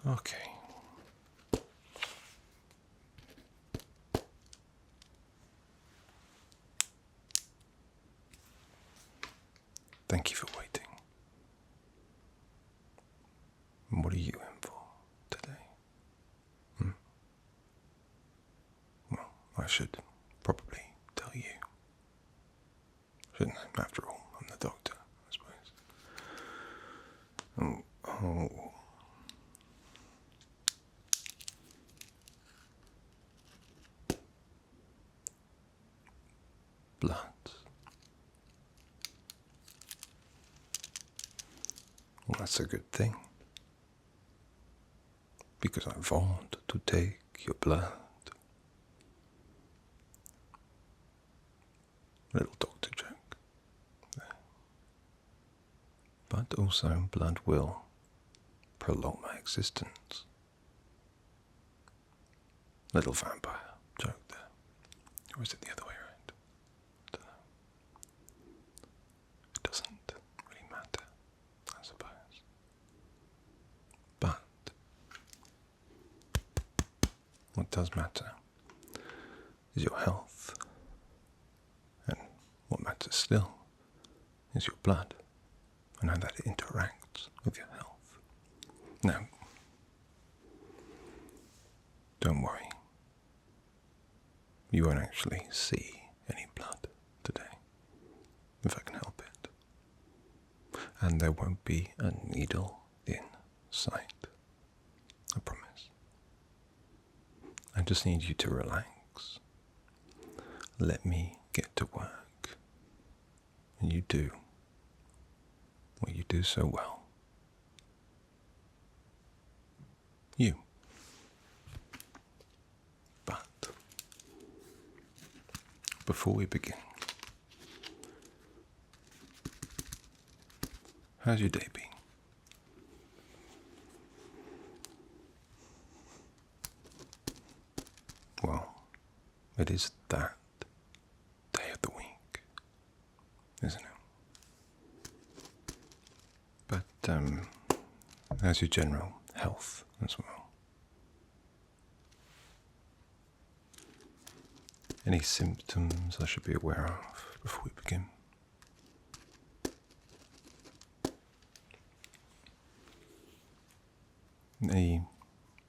Okay. Thank you for waiting. What are you in for today? Well, I should probably tell you. Shouldn't I? After all, I'm the doctor, I suppose. Oh. Blood. Well, that's a good thing. Because I want to take your blood. Little doctor joke. But also, blood will prolong my existence. Little vampire joke there. Or is it the other way around? I don't know. It doesn't really matter, I suppose. But what does matter is your health. And what matters still is your blood and how that interacts with your health. Now, don't worry. You won't actually see any blood today, if I can help it. And there won't be a needle in sight. I promise. I just need you to relax. Let me get to work. And you do what you do so well. You. But before we begin, how's your day been? Well, it is that day of the week, isn't it? But, how's your general health as well? Any symptoms I should be aware of before we begin? Any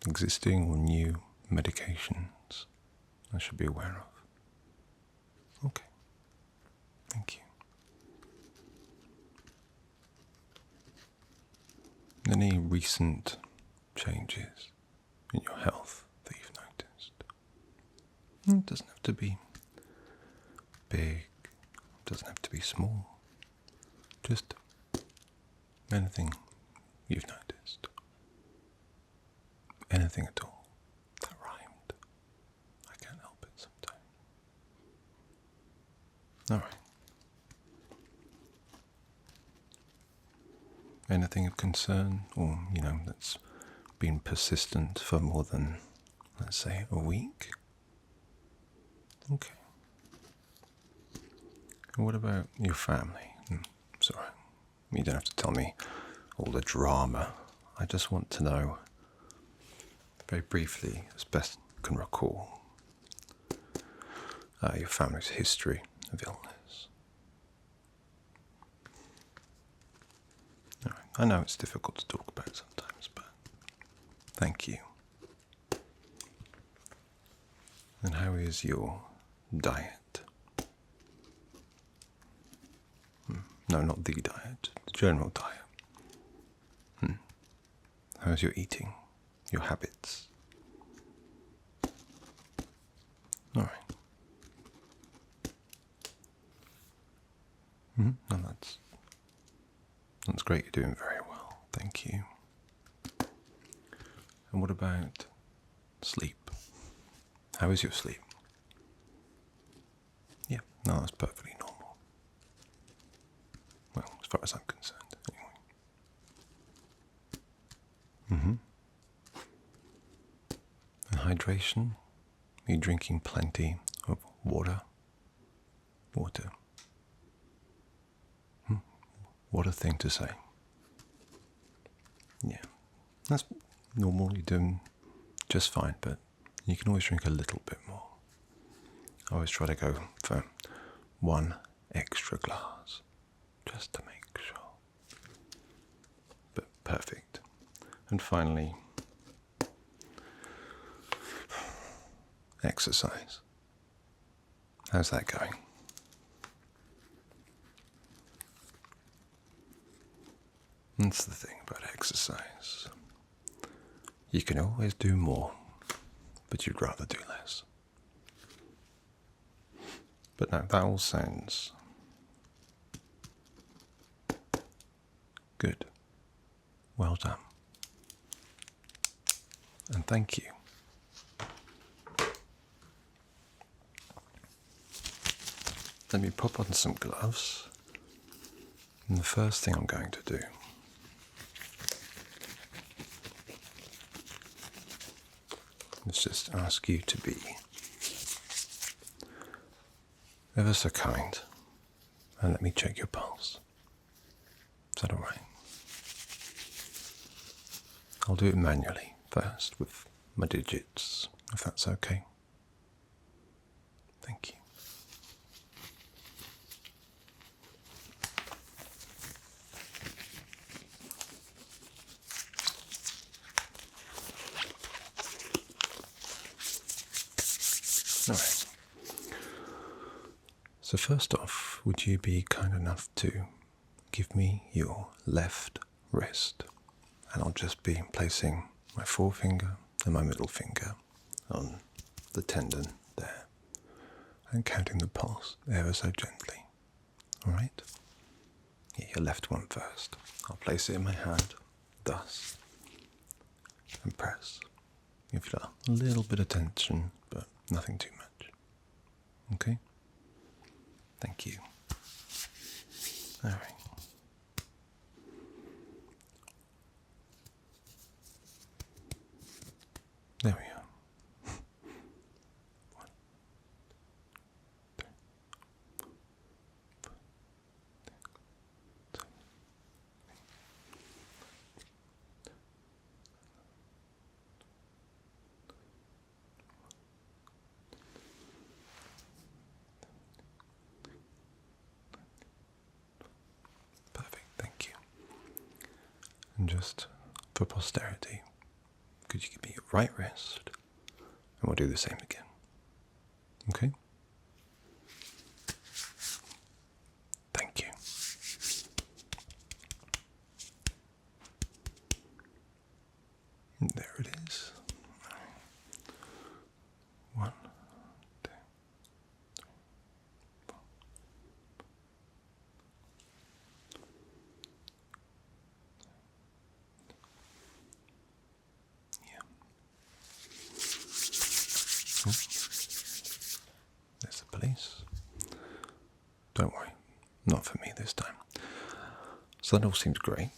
existing or new medications I should be aware of? Okay. Thank you. Any recent changes in your health that you've noticed? It doesn't have to be big, it doesn't have to be small. Just anything you've noticed. Anything at all. That rhymed. I can't help it sometimes. Alright. Anything of concern, or, that's been persistent for more than, let's say, a week? Okay. And what about your family? Sorry, you don't have to tell me all the drama. I just want to know, very briefly, as best I can recall, your family's history of illness. All right. I know it's difficult to talk about sometimes, but thank you. And how is your diet? No, not the diet, the general diet. How's your eating? Your habits? All right. No, that's great. You're doing very well. Thank you. And what about sleep? How is your sleep? Yeah, no, that's perfectly normal. Well, as far as I'm concerned, anyway. And hydration? Are you drinking plenty of water? Water. What a thing to say. Yeah, that's normal, you're doing just fine, but you can always drink a little bit more. I always try to go for 1 extra glass, just to make sure. But perfect. And finally, exercise. How's that going? That's the thing about exercise. You can always do more, but you'd rather do less. But no, that all sounds good. Well done. And thank you. Let me pop on some gloves. And the first thing I'm going to do is just ask you to be ever so kind and let me check your pulse. Is that alright? I'll do it manually first with my digits, if that's okay. Thank you. Alright. So first off, would you be kind enough to give me your left wrist? And I'll just be placing my forefinger and my middle finger on the tendon there and counting the pulse ever so gently. Alright? Yeah, your left one first. I'll place it in my hand, thus, and press. You feel a little bit of tension, but nothing too much. Okay? Thank you. Alright. There we are. 1, 2, 4, 5, 6, 7, 8. Perfect, thank you. And just for posterity, could you give me your right wrist? And we'll do the same again. Okay? Thank you. And there it is. 1, 2, 3, 4. Yeah. Oh. There's the police. Don't worry, not for me this time. So that all seems great.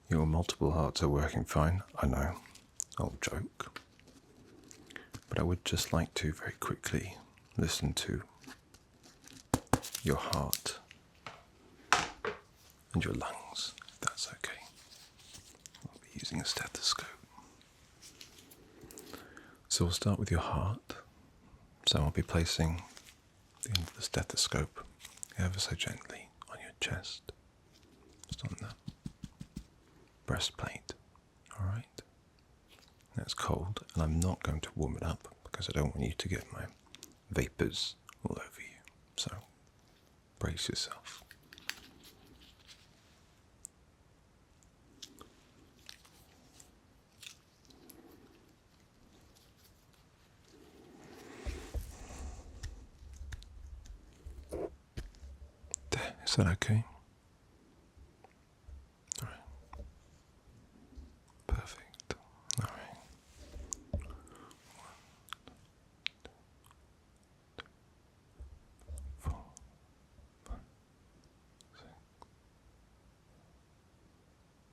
Your multiple hearts are working fine, I know. Old joke. But I would just like to very quickly listen to your heart and your lungs, if that's okay. I'll be using a stethoscope. So we'll start with your heart. So I'll be placing the end of the stethoscope ever so gently on your chest, just on the breastplate. Alright? That's cold, and I'm not going to warm it up because I don't want you to get my vapors all over you. So brace yourself. There, is that okay? Alright. Perfect. Alright. 1, 2, 3, 4, 5, 6,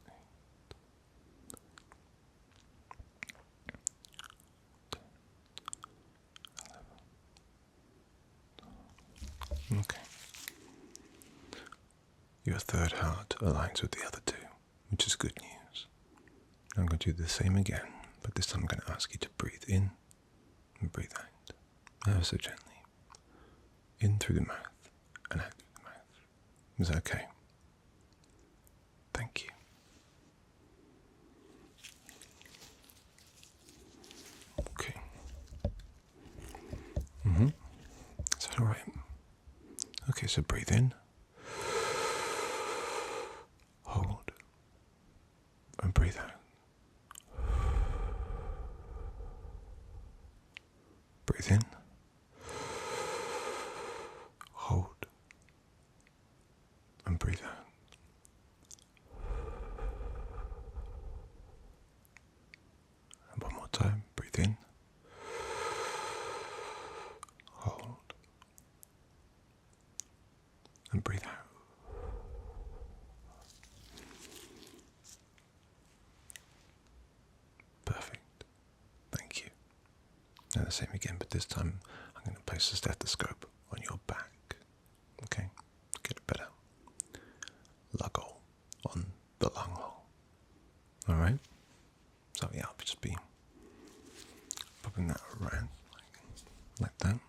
8, 10, 11. Okay. Your third heart aligns with the other two which is good news. I'm going to do the same again, but this time I'm going to ask you to breathe in and breathe out, ever so gently. In through the mouth and out through the mouth. Is that okay? Thank you. Okay. Is that alright? Okay, so breathe in. Hold. And breathe out. Breathe in. Hold. And breathe out. And one more time. Breathe in. Hold. And breathe out. Perfect. Thank you. Now the same again, but this time I'm going to place the stethoscope on your back. Okay? Get a better lug hole on the lung hole. Alright? So yeah, I'll just be popping that around like that.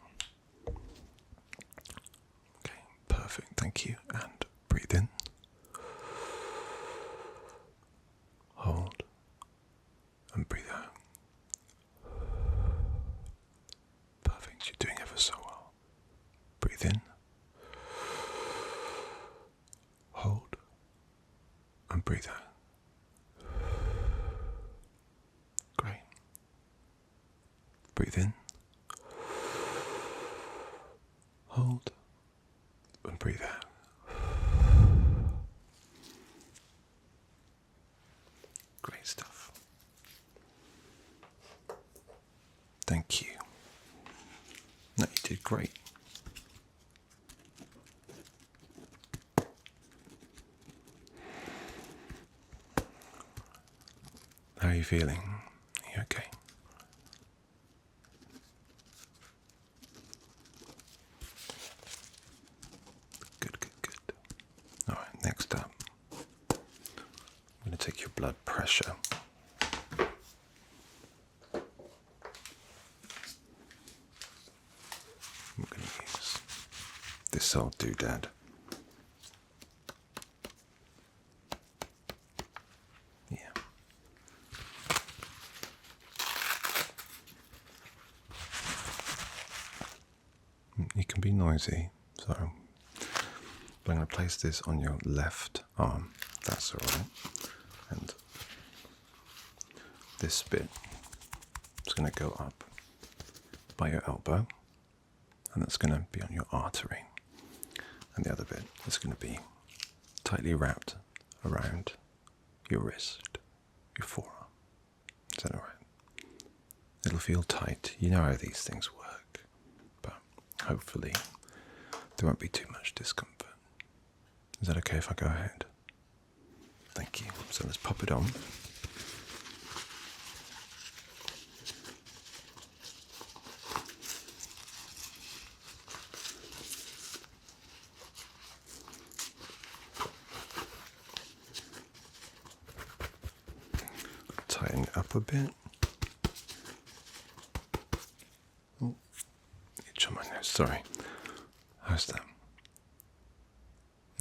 Okay, perfect, thank you. And breathe in. Hold. And breathe out. Perfect, you're doing ever so well. Breathe in. Hold. And breathe out. Great. Breathe in. Hold. And breathe out. Great stuff. Thank you. No, you did great. How are you feeling? Are you okay? Good, good, good. Alright, next up, I'm going to take your blood pressure. I'm going to use this old doodad. Yeah. You can be noisy, so I'm going to place this on your left arm. That's alright. And this bit is going to go up by your elbow, and that's going to be on your artery. And the other bit is going to be tightly wrapped around your wrist, your forearm. Is that alright? It'll feel tight. You know how these things work, but hopefully there won't be too much discomfort. Is that okay if I go ahead? Thank you. So let's pop it on. Tighten it up a bit. Oh, itch on my nose, sorry. How's that?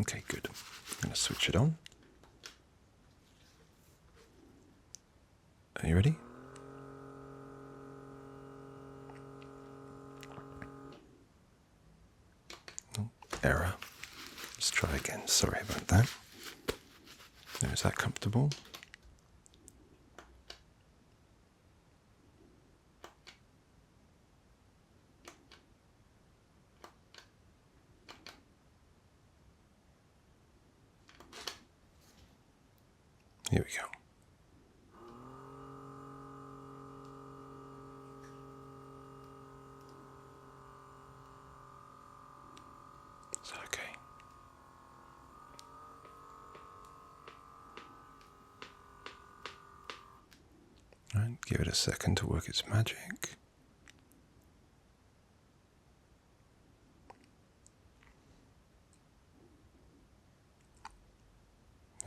Okay, good. I'm going to switch it on. Are you ready? Oh, error. Let's try again. Sorry about that. Now, is that comfortable? Here we go. Is that okay? Right, give it a second to work its magic.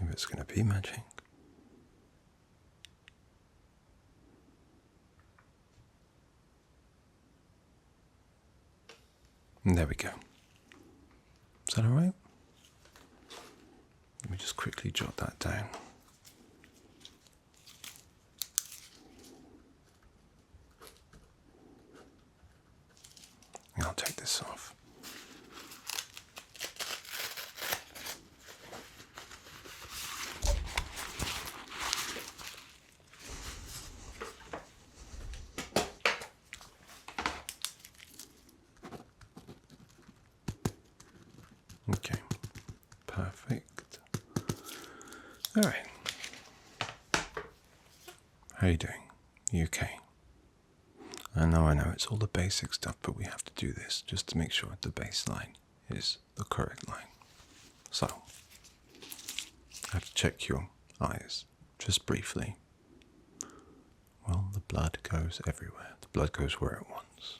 If it's going to be magic. And there we go. Is that alright? Let me just quickly jot that down. And I'll take this off. Okay, perfect. All right. How are you doing? You okay? I know, it's all the basic stuff, but we have to do this just to make sure the baseline is the correct line. So, I have to check your eyes, just briefly. Well, the blood goes everywhere. The blood goes where it wants.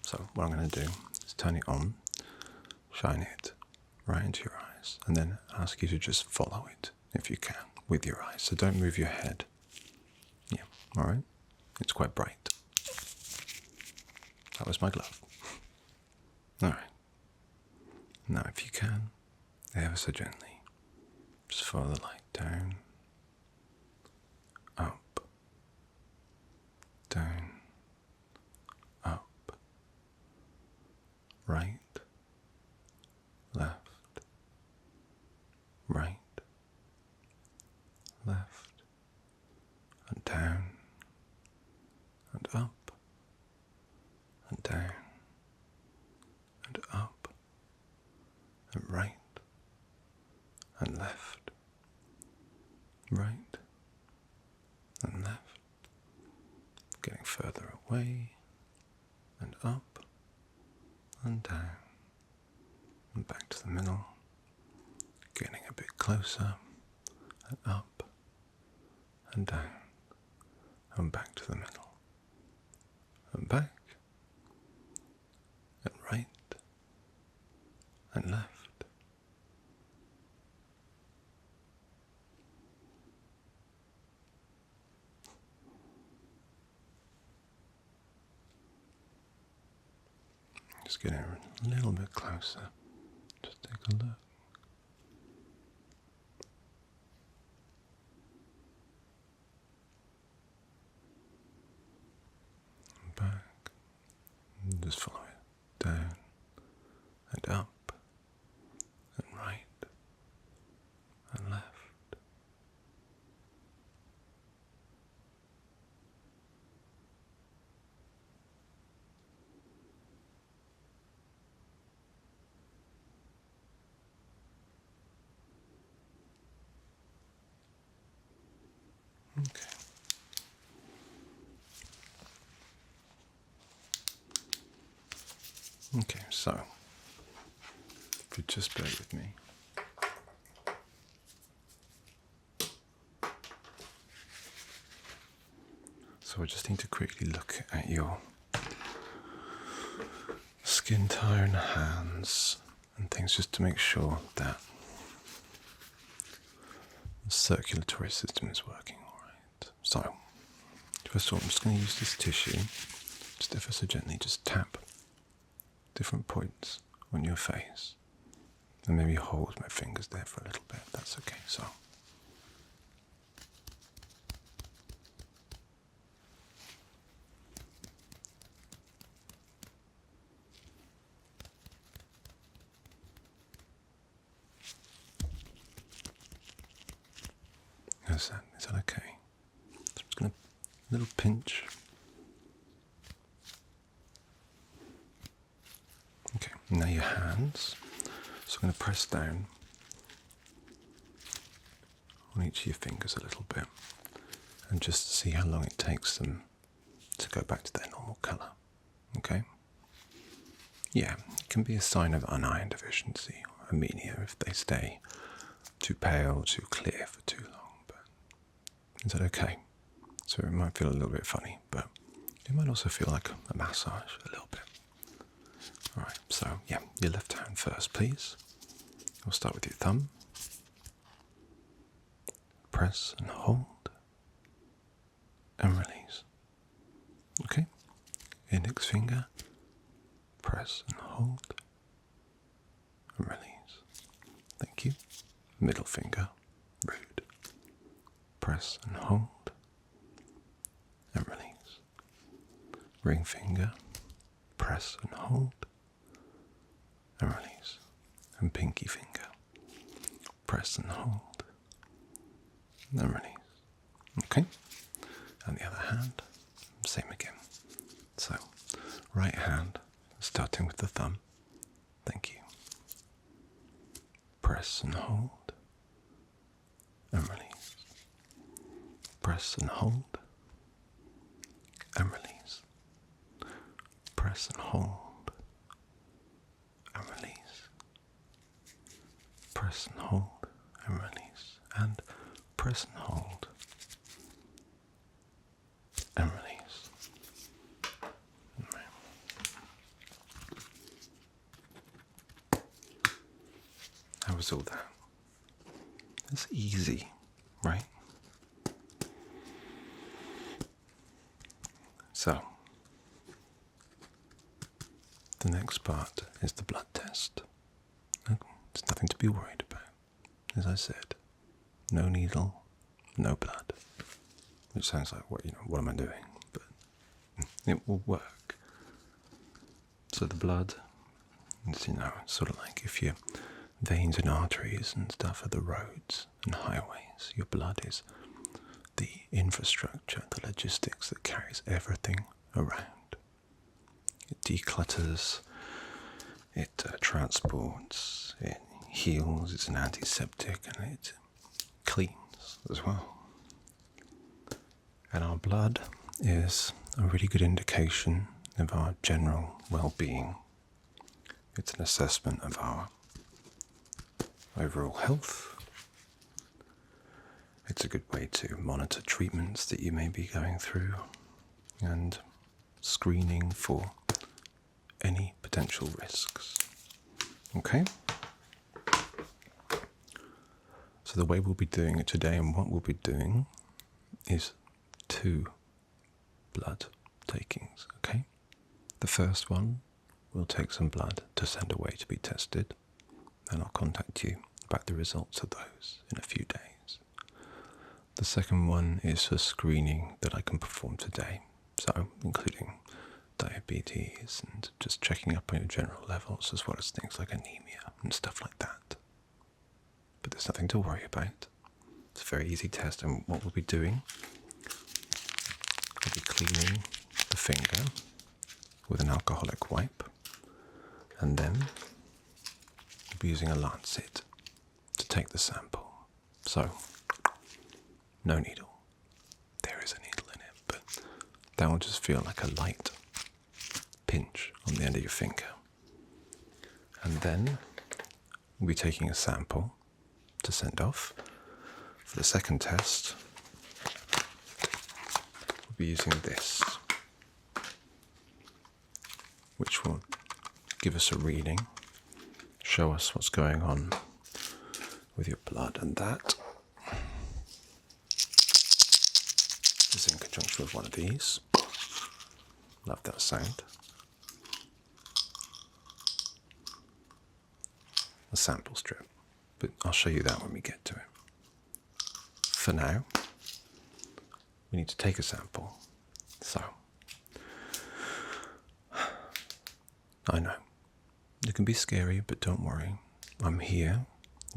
So, what I'm going to do is turn it on, shine it right into your eyes, and then ask you to just follow it, if you can, with your eyes. So don't move your head. Yeah, alright? It's quite bright. That was my glove. Alright. Now if you can, ever so gently, just follow the light down, up, down, up, right, left, right, left, and down, and up, and down, and up, and right, and left, right, and left, getting further away, and up, and down, and back to the middle, getting a bit closer, and up, and down, and back to the middle, and back, and right, and left. Just getting a little bit closer. Just take a look. And back. And just follow it down and up and right and left. Okay. Okay, so if you just bear with me. So I just need to quickly look at your skin tone, hands, and things just to make sure that the circulatory system is working all right. So, first of all, I'm just going to use this tissue, just ever so gently, just tap different points on your face, and maybe hold my fingers there for a little bit. That's okay. So. How's that? Is that okay? So I'm just going to little pinch. Okay, now your hands. So I'm going to press down on each of your fingers a little bit and just see how long it takes them to go back to their normal colour. Okay? Yeah, it can be a sign of an iron deficiency or anemia if they stay too pale, too clear for too long. But is that okay? So it might feel a little bit funny, but it might also feel like a massage a little bit. Alright, so yeah, your left hand first, please. We'll start with your thumb. Press and hold. And release. Okay? Index finger. Press and hold. And release. Thank you. Middle finger. Rude. Press and hold. And release. Ring finger. Press and hold. And release. And pinky finger. Press and hold. And release. Okay. And the other hand. Same again. So, right hand, starting with the thumb. Thank you. Press and hold. And release. Press and hold. And release. Press and hold. And release. Press and hold. And release. And press and hold. And release. How was all that? It's easy, right? So, the next part is the blood test. It's nothing to be worried about. As I said, no needle, no blood. Which sounds like, what am I doing? But it will work. So the blood, it's, sort of like if your veins and arteries and stuff are the roads and highways, your blood is the infrastructure, the logistics that carries everything around. It declutters, it transports, it heals, it's an antiseptic, and it cleans as well. And our blood is a really good indication of our general well-being. It's an assessment of our overall health. It's a good way to monitor treatments that you may be going through and screening for any potential risks. Okay? So the way we'll be doing it today and what we'll be doing is 2 blood takings, okay? The first one, we'll take some blood to send away to be tested, and I'll contact you about the results of those in a few days. The second one is for screening that I can perform today, so including diabetes and just checking up on your general levels, as well as things like anemia and stuff like that. But there's nothing to worry about. It's a very easy test, and what we'll be doing, we'll be cleaning the finger with an alcoholic wipe, and then we'll be using a lancet to take the sample. So, no needle. There is a needle in it, but that will just feel like a light pinch on the end of your finger. And then we'll be taking a sample to send off. For the second test, we'll be using this, which will give us a reading, show us what's going on with your blood, and that is in conjunction with one of these. Love that sound. A sample strip, but I'll show you that when we get to it. For now, we need to take a sample. So, I know, it can be scary, but don't worry. I'm here.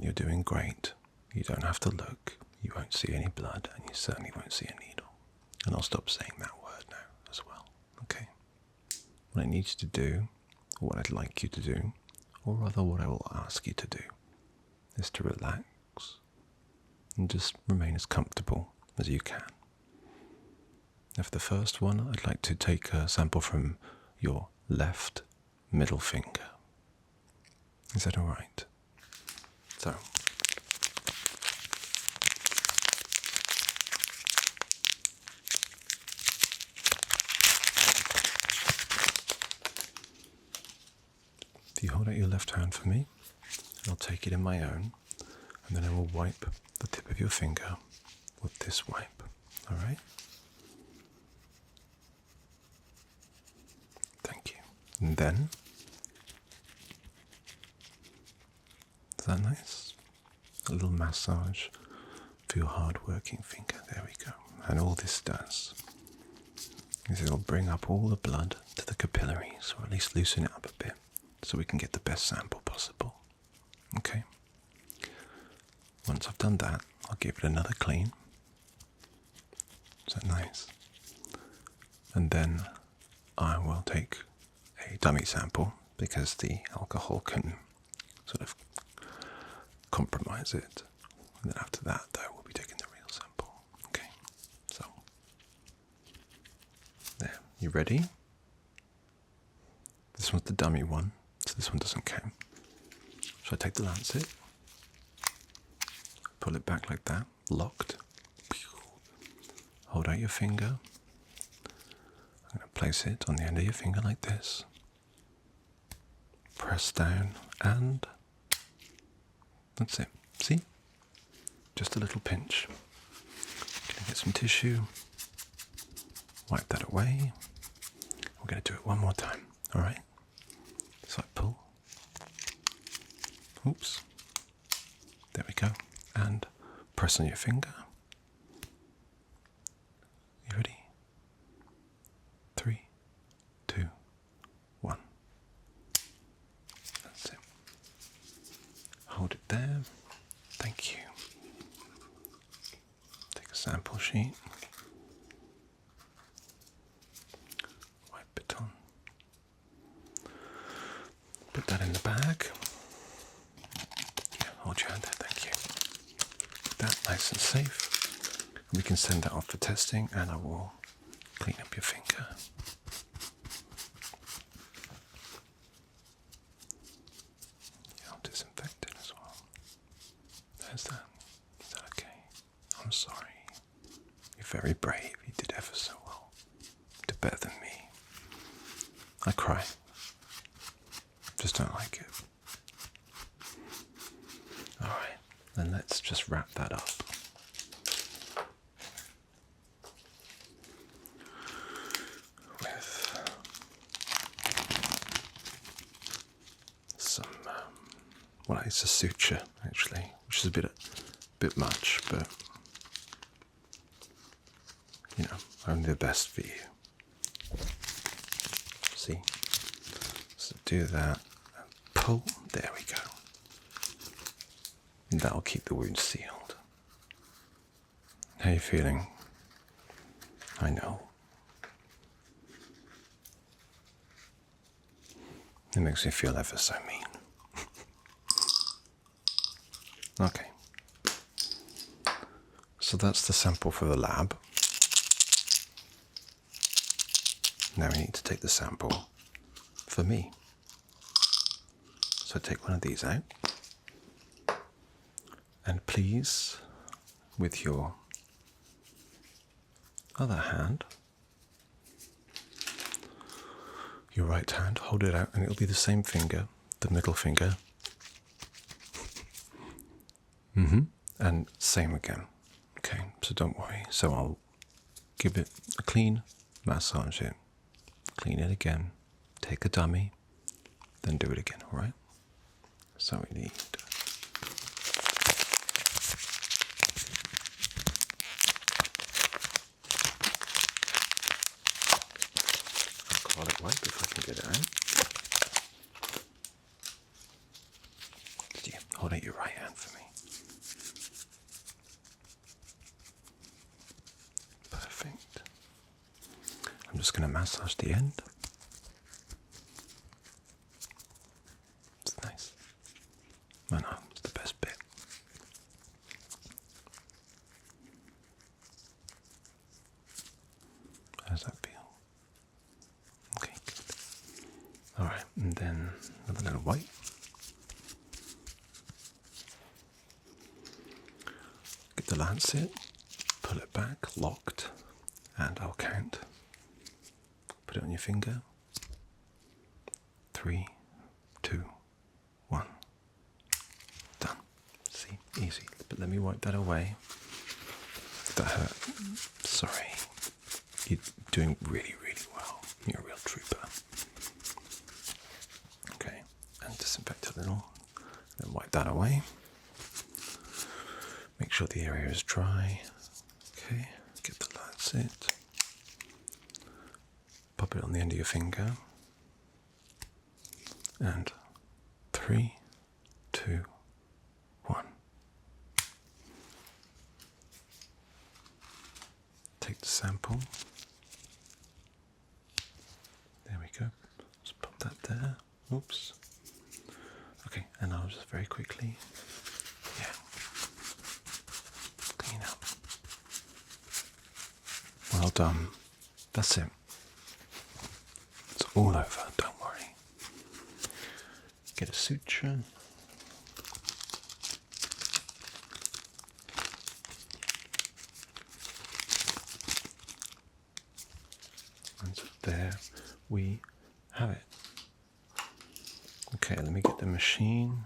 You're doing great. You don't have to look. You won't see any blood, and you certainly won't see a needle. And I'll stop saying that word now as well. Okay? What I need you to do, or what I'd like you to do, or rather what I will ask you to do, is to relax and just remain as comfortable as you can. Now for the first one, I'd like to take a sample from your left middle finger. Is that alright? So, if you hold out your left hand for me, I'll take it in my own, and then I will wipe the tip of your finger with this wipe. Alright? Thank you. And then Is that nice? A little massage for your hard-working finger. There we go. And all this does is it'll bring up all the blood to the capillaries, or at least loosen it up a bit, so we can get the best sample possible. Okay? Once I've done that, I'll give it another clean. Is that nice? And then I will take a dummy sample, because the alcohol can sort of compromise it. And then after that, though, we'll be taking the real sample. Okay, so there. You ready? This one's the dummy one, so this one doesn't count. So I take the lancet, pull it back like that, locked. Hold out your finger. I'm going to place it on the end of your finger like this. Press down, and that's it. See? Just a little pinch. Gonna get some tissue. Wipe that away. We're going to do it one more time. All right? So I pull. Oops. There we go. And press on your finger. You ready? 3, 2, 1. That's it. Hold it there. Thank you. Take a sample sheet. Wipe it on. Put that in the bag. Yeah, hold your hand there, thank you. That nice and safe. We can send that off for testing, and I will clean up your finger. Yeah, I'll disinfect it as well. There's that. Is that okay? I'm sorry. You're very brave. You did ever so well. You did better than me. I cry. Just don't like it. Alright, then let's just wrap that up. With some, well, it's a suture actually, which is a bit much, but you know, only the best for you. See? So do that. Pull. There we go. And that'll keep the wound sealed. How are you feeling? I know. It makes me feel ever so mean. Okay. So that's the sample for the lab. Now we need to take the sample for me. So take one of these out. And please, with your other hand, your right hand, hold it out, and it'll be the same finger, the middle finger. And same again. Okay, so don't worry. So I'll give it a clean, massage it, clean it again, take a dummy, then do it again, alright? So we need alcoholic wipe if I can get it out. Yeah, hold out your right hand for me. Perfect. I'm just going to massage the end. It's nice. I know, it's the best bit. How does that feel? Okay, good. Alright, and then another little wipe. Get the lancet, pull it back, locked, and I'll count. Put it on your finger. 3, 2, 1. Done. See, easy. But let me wipe that away. That hurt. Sorry. You're doing really, really well. You're a real trooper. Okay, and disinfect a little. Then wipe wipe that away. Make sure the area is dry. Okay, that's it. Pop it on the end of your finger. And 3, 2, 1. Take the sample. There we go. Just pop that there. Oops. Okay, and I'll just very quickly, clean up. Well done. That's it. It's all over, don't worry. Get a suture. And so there we have it. Okay, let me get the machine,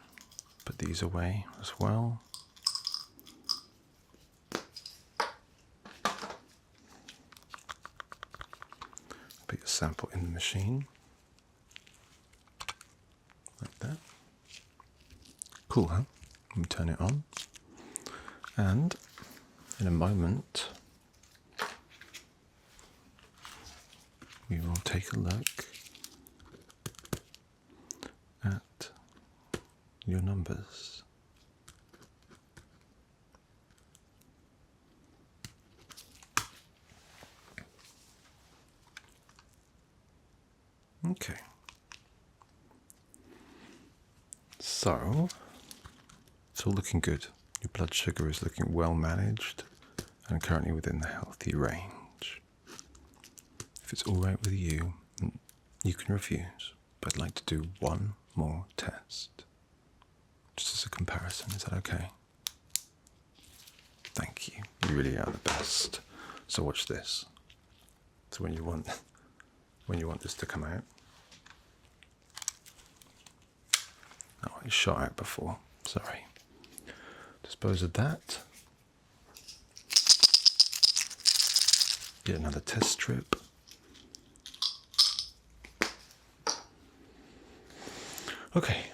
put these away as well. Put your sample in the machine, like that. Cool, huh? Let me turn it on. And in a moment, we will take a look at your numbers. Okay. So, it's all looking good. Your blood sugar is looking well managed and currently within the healthy range. If it's all right with you, you can refuse, but I'd like to do one more test. Just as a comparison, is that okay? Thank you. You really are the best. So watch this. So when you want this to come out. Oh, it shot out before. Sorry. Dispose of that. Get another test strip. Okay.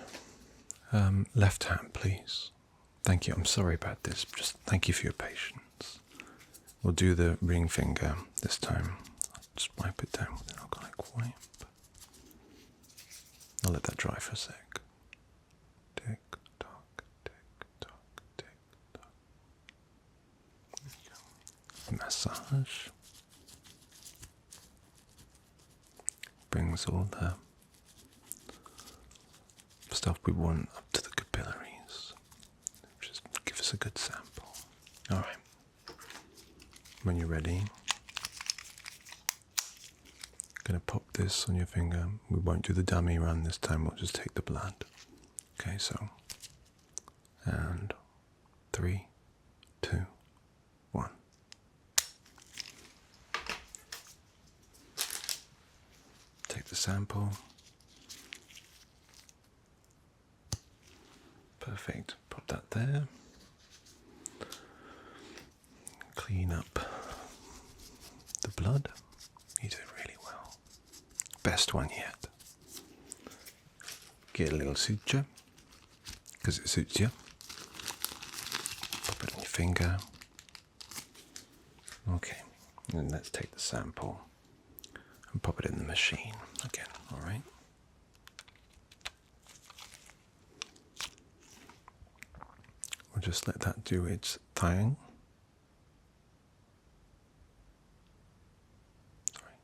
Left hand, please. Thank you. I'm sorry about this. Just thank you for your patience. We'll do the ring finger this time. I'll just wipe it down with an alcoholic wipe. I'll let that dry for a sec. Tick tock, tick tock, tick tock. There you go. Massage. Brings all the stuff we want up to the capillaries. Just give us a good sample. Alright. When you're ready, I'm going to pop this on your finger. We won't do the dummy run this time, we'll just take the blood. Okay, so, and 3, 2, 1. Take the sample. Perfect. Pop that there. Clean up the blood. You did really well. Best one yet. Get a little suture, because it suits you. Pop it on your finger. Okay, and let's take the sample and pop it in the machine again, alright? We'll just let that do its thing. Sorry.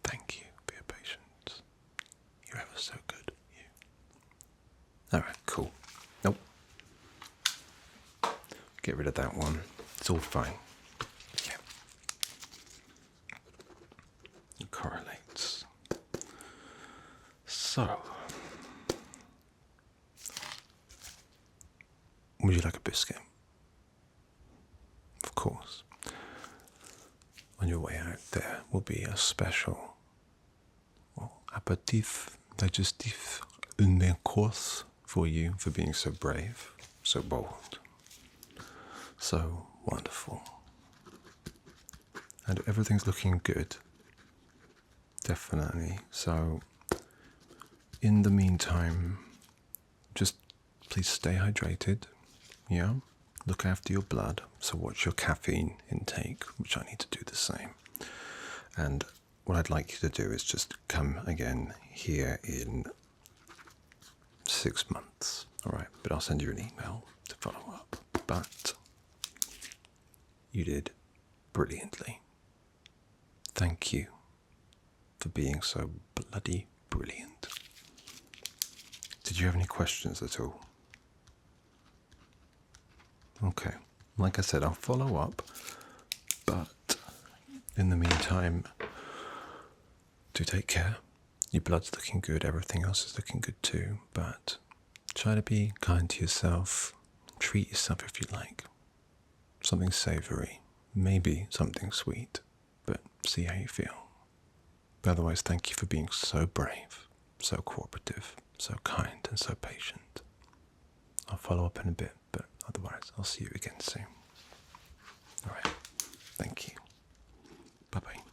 Thank you for your patience. You're ever so good, you. Alright, cool. Nope. Get rid of that one. It's all fine. Yeah. It correlates. So, would you like a biscuit? Of course. On your way out there will be a special apéritif, digestif, une main course for you for being so brave, so bold, so wonderful. And everything's looking good. Definitely. So, in the meantime, just please stay hydrated. Yeah? Look after your blood. So watch your caffeine intake, which I need to do the same. And what I'd like you to do is just come again here in 6 months. Alright, but I'll send you an email to follow up. But you did brilliantly. Thank you for being so bloody brilliant. Did you have any questions at all? Okay, like I said, I'll follow up, but in the meantime, do take care. Your blood's looking good, everything else is looking good too, but try to be kind to yourself. Treat yourself if you like. Something savoury, maybe something sweet, but see how you feel. But otherwise, thank you for being so brave, so cooperative, so kind and so patient. I'll follow up in a bit, but otherwise I'll see you again soon. Alright, thank you. Bye-bye.